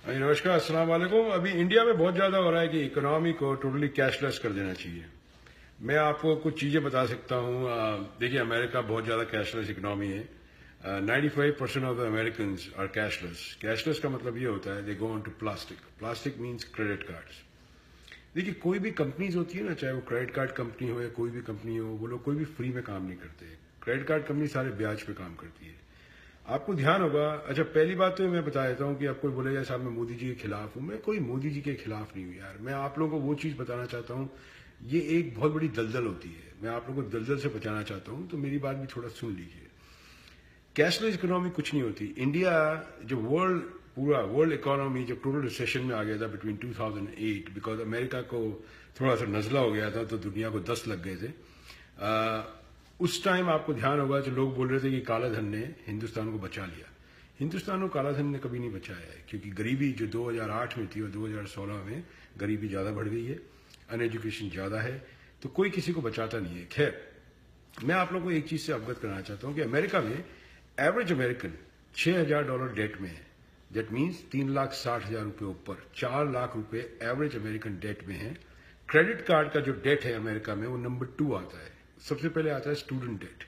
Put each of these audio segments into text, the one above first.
हाँ जी, नमस्कार, अस्सलाम वालेकुम। अभी इंडिया में बहुत ज़्यादा हो रहा है कि इकोनॉमी को टोटली कैशलेस कर देना चाहिए। मैं आपको कुछ चीज़ें बता सकता हूँ। देखिए, अमेरिका बहुत ज़्यादा कैशलेस इकोनॉमी है। 95% of the American are cashless. Cashless का मतलब ये होता है they go on to plastic. Plastic means credit cards. देखिए, कोई भी कंपनीज होती है ना, चाहे वो क्रेडिट कार्ड कंपनी हो या कोई भी कंपनी हो, वो लोग कोई भी फ्री में काम नहीं करते। क्रेडिट कार्ड कंपनी सारे ब्याज पे काम करती है। आपको ध्यान होगा। अच्छा, पहली बात तो मैं बता देता हूँ कि आप कोई बोलेगा साहब मैं मोदी जी के खिलाफ हूँ। मैं कोई मोदी जी के खिलाफ नहीं हूँ यार। मैं आप लोगों को वो चीज़ बताना चाहता हूँ, ये एक बहुत बड़ी दलदल होती है। मैं आप लोगों को दलदल से बचाना चाहता हूँ, तो मेरी बात भी थोड़ा सुन लीजिए। कैशलेस इकोनॉमी कुछ नहीं होती। इंडिया जो पूरा वर्ल्ड इकोनॉमी जब टोटल रिसेशन में आ गया था बिटवीन 2008, बिकॉज अमेरिका को थोड़ा सा नजला हो गया था तो दुनिया को 10 लग गए थे। उस टाइम आपको ध्यान होगा जो लोग बोल रहे थे कि काला धन ने हिंदुस्तान को बचा लिया। हिंदुस्तान को काला धन ने कभी नहीं बचाया है, क्योंकि गरीबी जो 2008 में थी और 2016 में गरीबी ज़्यादा बढ़ गई है, अनएजुकेशन ज़्यादा है, तो कोई किसी को बचाता नहीं है। खैर, मैं आप लोगों को एक चीज़ से अवगत कराना चाहता हूँ कि अमेरिका में एवरेज अमेरिकन $6,000 डेट में है। दैट मीन्स 3,60,000 रुपये ऊपर, 4 लाख रुपए एवरेज अमेरिकन डेट में है। क्रेडिट कार्ड का जो डेट है अमेरिका में वो नंबर 2 आता है। सबसे पहले आता है स्टूडेंट डेट।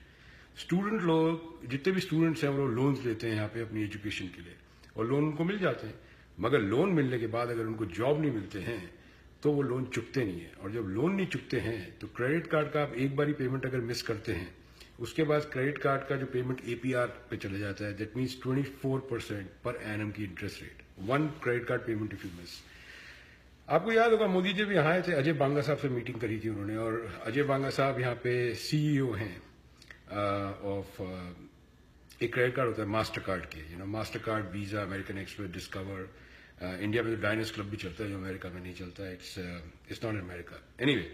स्टूडेंट लोग, जितने भी स्टूडेंट्स हैं, वो लोन्स लेते हैं यहाँ पे अपनी एजुकेशन के लिए, और लोन उनको मिल जाते हैं। मगर लोन मिलने के बाद अगर उनको जॉब नहीं मिलते हैं तो वो लोन चुकते नहीं है। और जब लोन नहीं चुकते हैं तो क्रेडिट कार्ड का आप एक बारी पेमेंट अगर मिस करते हैं, उसके बाद क्रेडिट कार्ड का जो पेमेंट एपीआर पे चले जाता है। दैट मीन्स 24% पर एनम की interest rate, one credit card payment if you miss. आपको याद होगा मोदी जी भी यहाँ आए थे, अजय बांगा साहब से मीटिंग करी थी उन्होंने, और अजय बांगा साहब यहाँ पे सीईओ हैं ऑफ एक क्रेडिट कार्ड होता है मास्टर कार्ड के, master card, visa, American express, discover. India में तो डायनेस क्लब भी चलता है जो अमेरिका में नहीं चलता है। It's not America. एनीवे,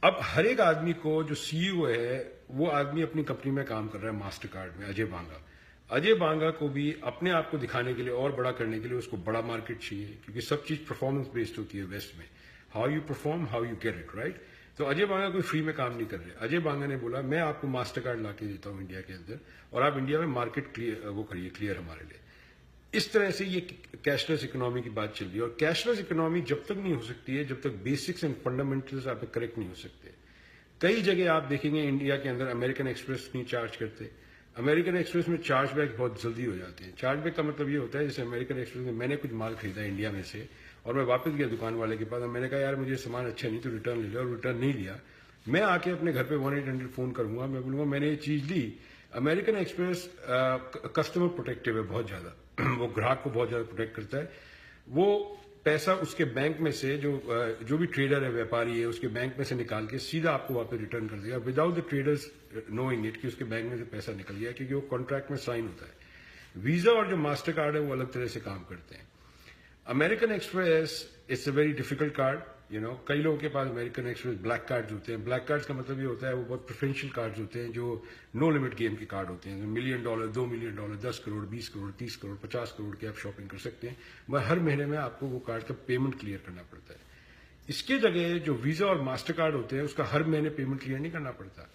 अब हर एक आदमी को जो सीईओ है वो आदमी अपनी कंपनी में काम कर रहा है मास्टर कार्ड में। अजय बांगा को भी अपने आप को दिखाने के लिए और बड़ा करने के लिए उसको बड़ा मार्केट चाहिए, क्योंकि सब चीज परफॉर्मेंस बेस्ड होती है वेस्ट में। How you perform, how you get it right. तो अजय बांगा कोई फ्री में काम नहीं कर रहे। अजय बांगा ने बोला मैं आपको मास्टर कार्ड ला के देता हूं इंडिया के अंदर, और आप इंडिया में मार्केट वो करिए क्लियर हमारे लिए। इस तरह से ये कैशलेस इकोनॉमी की बात चल रही है। और कैशलेस इकोनॉमी जब तक नहीं हो सकती है जब तक बेसिक्स एंड फंडामेंटल्स आप करेक्ट नहीं हो सकते। कई जगह आप देखेंगे इंडिया के अंदर अमेरिकन एक्सप्रेस नहीं चार्ज करते। अमेरिकन एक्सप्रेस में चार्ज बैक बहुत जल्दी हो जाते हैं। चार्ज बैक का मतलब ये होता है, जैसे अमेरिकन एक्सप्रेस में मैंने कुछ माल खरीदा इंडिया में से और मैं वापस गया दुकान वाले के पास, मैंने कहा यार मुझे सामान अच्छा नहीं तो रिटर्न ले लिया, और रिटर्न नहीं लिया। मैं आके अपने घर पे 1-800 फोन करूंगा, मैं बोलूंगा मैंने ये चीज ली। अमेरिकन एक्सप्रेस कस्टमर प्रोटेक्टिव है बहुत ज्यादा वो ग्राहक को बहुत ज्यादा प्रोटेक्ट करता है। वो पैसा उसके बैंक में से जो भी ट्रेडर है, व्यापारी है, उसके बैंक में से निकाल के सीधा आपको वापस रिटर्न कर देगा without the traders knowing it कि उसके बैंक में से पैसा निकल गया, क्योंकि वो कॉन्ट्रैक्ट में साइन होता है। वीजा और जो मास्टर कार्ड है वो अलग तरह से काम करते हैं। American express it's a very difficult card. कई लोगों के पास अमेरिकन एक्सप्रेस ब्लैक कार्ड्स होते हैं। ब्लैक कार्ड्स का मतलब ये होता है वो बहुत प्रेफरेंशियल कार्ड्स होते हैं, जो नो लिमिट गेम के कार्ड होते हैं। $1 मिलियन, $2 मिलियन, 10 करोड़, 20 करोड़, 30 करोड़, 50 करोड़ की आप शॉपिंग कर सकते हैं। मगर हर महीने में आपको वो कार्ड का पेमेंट क्लियर करना पड़ता है। इसके जगह जो वीजा और मास्टर कार्ड होते हैं उसका हर महीने पेमेंट क्लियर नहीं करना पड़ता।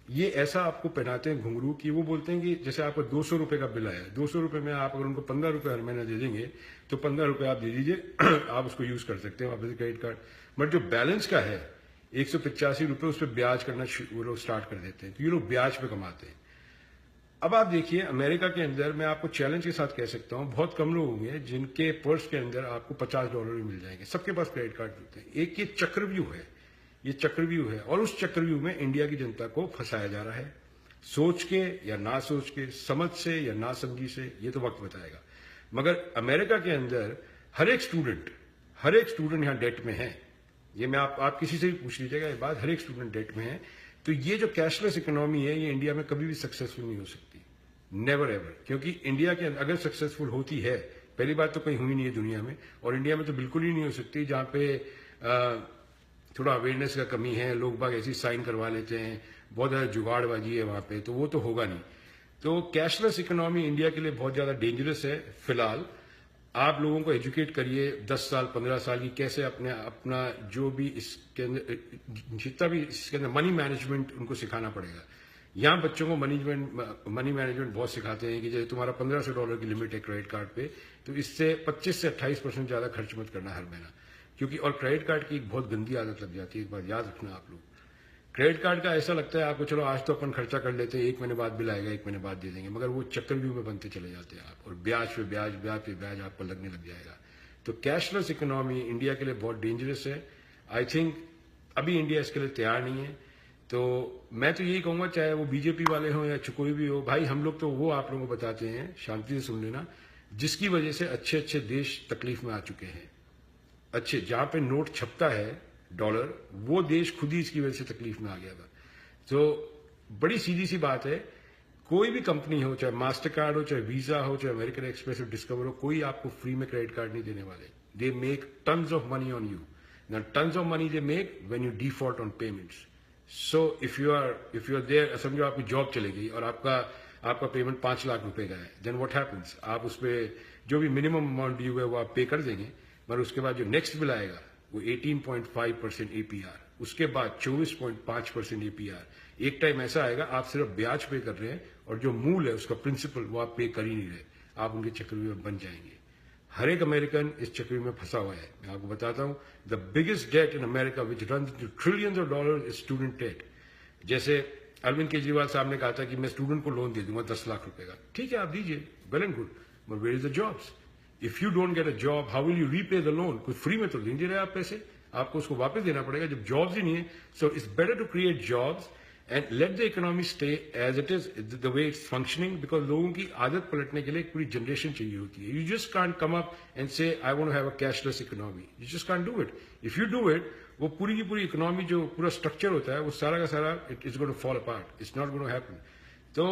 ये ऐसा आपको पहनाते हैं घुंघरू कि वो बोलते हैं कि जैसे आपको 200 रुपए का बिल आया, 200 रुपए में आप अगर उनको 15 रुपए हर महीना दे देंगे तो 15 रुपए आप दे दीजिए आप उसको यूज कर सकते हैं वापस क्रेडिट कार्ड। बट जो बैलेंस का है 185 रुपए, उस पर ब्याज करना वो लोग स्टार्ट कर देते हैं, तो ये लोग ब्याज पे कमाते हैं। अब आप देखिए अमेरिका के अंदर, मैं आपको चैलेंज के साथ कह सकता हूं, बहुत कम लोग होंगे जिनके पर्स के अंदर आपको $50 भी मिल जाएंगे। सबके पास क्रेडिट कार्ड होते हैं। एक ये चक्रव्यूह है, ये चक्रव्यूह है, और उस चक्रव्यूह में इंडिया की जनता को फंसाया जा रहा है, सोच के या ना सोच के, समझ से या ना समझी से, ये तो वक्त बताएगा। मगर अमेरिका के अंदर हर एक स्टूडेंट यहां डेट में है। ये मैं आप किसी से भी पूछ लीजिएगा ये बात, हर एक स्टूडेंट डेट में है। तो ये जो कैशलेस इकोनॉमी है ये इंडिया में कभी भी सक्सेसफुल नहीं हो सकती, नेवर एवर। क्योंकि इंडिया के अंदर अगर सक्सेसफुल होती है, पहली बात तो कहीं हुई नहीं है दुनिया में, और इंडिया में तो बिल्कुल ही नहीं हो सकती, जहां पे थोड़ा अवेयरनेस का कमी है, लोग बाग ऐसी साइन करवा लेते हैं, बहुत ज्यादा जुगाड़बाजी है वहां पे, तो वो तो होगा नहीं। तो कैशलेस इकोनॉमी इंडिया के लिए बहुत ज्यादा डेंजरस है। फिलहाल आप लोगों को एजुकेट करिए 10 साल 15 साल की, कैसे अपना जो भी इसके अंदर जितना भी इसके अंदर मनी मैनेजमेंट उनको सिखाना पड़ेगा। यहाँ बच्चों को मनी मैनेजमेंट बहुत सिखाते हैं कि जैसे तुम्हारा $1500 की लिमिट है क्रेडिट कार्ड पे, तो इससे 25 से 28% ज्यादा खर्च मत करना हर महीना, क्योंकि और क्रेडिट कार्ड की एक बहुत गंदी आदत लग जाती है, एक बात याद रखना आप लोग। क्रेडिट कार्ड का ऐसा लगता है आपको, चलो आज तो अपन खर्चा कर लेते हैं, 1 महीने बाद बिल आएगा, 1 महीने बाद दे देंगे, मगर वो चक्रव्यूह में बनते चले जाते हैं आप, और ब्याज पे ब्याज, ब्याज पे ब्याज आपको लगने लग जाएगा। तो कैशलेस इकोनॉमी इंडिया के लिए बहुत डेंजरस है। आई थिंक अभी इंडिया इसके लिए तैयार नहीं है। तो मैं तो यही कहूंगा, चाहे वो बीजेपी वाले हों या कोई भी हो, भाई हम लोग तो वो आप लोगों को बताते हैं, शांति से सुन लेना, जिसकी वजह से अच्छे अच्छे देश तकलीफ में आ चुके हैं। अच्छे जहां पे नोट छपता है डॉलर, वो देश खुद ही इसकी वजह से तकलीफ में आ गया था। तो बड़ी सीधी सी बात है, कोई भी कंपनी हो, चाहे मास्टर कार्ड हो, चाहे वीजा हो, चाहे अमेरिकन एक्सप्रेस हो, डिस्कवर हो, कोई आपको फ्री में क्रेडिट कार्ड नहीं देने वाले। They make tons of money on you. Now, tons of money they make when you default on payments. So if you are there, समझो आपकी जॉब चली गई और आपका पेमेंट 5 लाख रुपए का है, then what happens? आप उस पर जो भी मिनिमम अमाउंट ड्यू है वो आप पे कर देंगे, मगर उसके बाद जो नेक्स्ट बिल आएगा वो 18.5% APR, उसके बाद 24.5% APR। एक टाइम ऐसा आएगा आप सिर्फ ब्याज पे कर रहे हैं और जो मूल है उसका प्रिंसिपल वो आप पे कर ही नहीं रहे, आप उनके चक्रव्यूह में बन जाएंगे। हर एक अमेरिकन इस चक्कर में फंसा हुआ है। मैं आपको बताता हूं, the biggest debt in America which run to trillions of dollar is student debt. जैसे अरविंद केजरीवाल साहब ने कहा था कि मैं स्टूडेंट को लोन दे दूंगा 10 लाख रुपए का, ठीक है आप दीजिए, well and good, but where is the jobs? If you don't get a job, how will you repay the loan? कुछ फ्री में तो नहीं रहे आप पैसे, आपको उसको वापस देना पड़ेगा जब जॉब्स ही नहीं है। So it's better to create jobs and let the economy stay as it is, the way it's functioning, because लोगों की आदत पलटने के लिए एक पूरी जनरेशन चाहिए होती है। You just can't come up and say I want to have a cashless economy. You just can't do it. If you do it, वो पूरी की पूरी इकोनॉमी जो पूरा स्ट्रक्चर होता है वो सारा का सारा it is going to fall apart. It's not going to happen. तो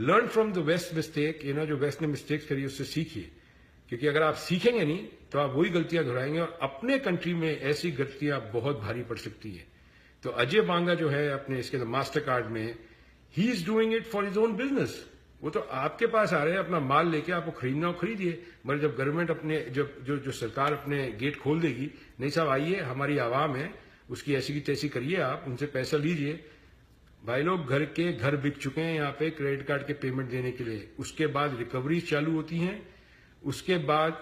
learn from the West mistake, जो वेस्ट ने मिस्टेक्स करी उससे सीखिए, क्योंकि अगर आप सीखेंगे नहीं तो आप वही गलतियां दोहराएंगे और अपने कंट्री में ऐसी गलतियां बहुत भारी पड़ सकती है। तो अजय बांगा जो है अपने इसके मास्टर कार्ड में, he is doing it for his own business. वो तो आपके पास आ रहे हैं अपना माल लेके, आपको खरीदना हो खरीदिए, मगर जब गवर्नमेंट अपने जो सरकार अपने गेट खोल देगी, नहीं साहब आइए हमारी आवाम है, उसकी ऐसी की तैसी करिए, आप उनसे पैसा लीजिए। भाई लोग घर बिक चुके हैं यहाँ पे क्रेडिट कार्ड के पेमेंट देने के लिए। उसके बाद रिकवरी चालू होती हैं, उसके बाद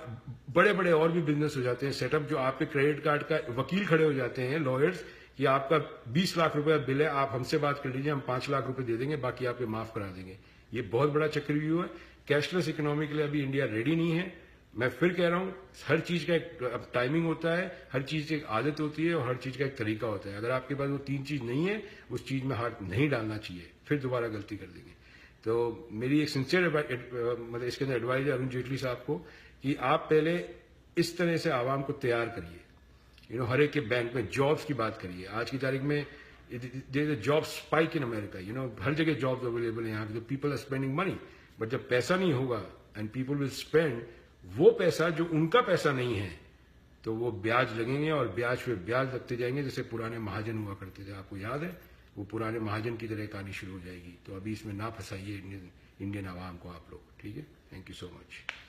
बड़े बड़े और भी बिजनेस हो जाते हैं सेटअप, जो आपके क्रेडिट कार्ड का वकील खड़े हो जाते हैं, लॉयर्स, कि आपका 20 लाख रुपए का बिल है, आप हमसे बात कर लीजिए, हम 5 लाख रुपए दे देंगे, बाकी आपके माफ करा देंगे। ये बहुत बड़ा चक्रव्यूह है। कैशलेस इकोनॉमी के लिए अभी इंडिया रेडी नहीं है। मैं फिर कह रहा हूं, हर चीज का एक टाइमिंग होता है, हर चीज की एक आदत होती है और हर चीज का एक तरीका होता है। अगर आपके पास वो 3 चीज नहीं है, उस चीज में हाथ नहीं डालना चाहिए, फिर दोबारा गलती कर देंगे। तो मेरी एक सिंसियर मतलब इसके अंदर एडवाइस है अरुण जेटली साहब को, कि आप पहले इस तरह से आवाम को तैयार करिए। हर एक के बैंक में जॉब्स की बात करिए। आज की तारीख में there is a job spike in America, हर जगह जॉब्स अवेलेबल है यहाँ पे, तो people are spending money, but जब पैसा नहीं होगा एंड पीपल विल स्पेंड वो पैसा जो उनका पैसा नहीं है, तो वो ब्याज लगेंगे और ब्याज पे ब्याज लगते जाएंगे, जैसे पुराने महाजन हुआ करते थे। आपको याद है, वो पुराने महाजन की तरह कहानी शुरू हो जाएगी। तो अभी इसमें ना फंसाइए इंडियन आवाम को आप लोग, ठीक है? Thank you so much.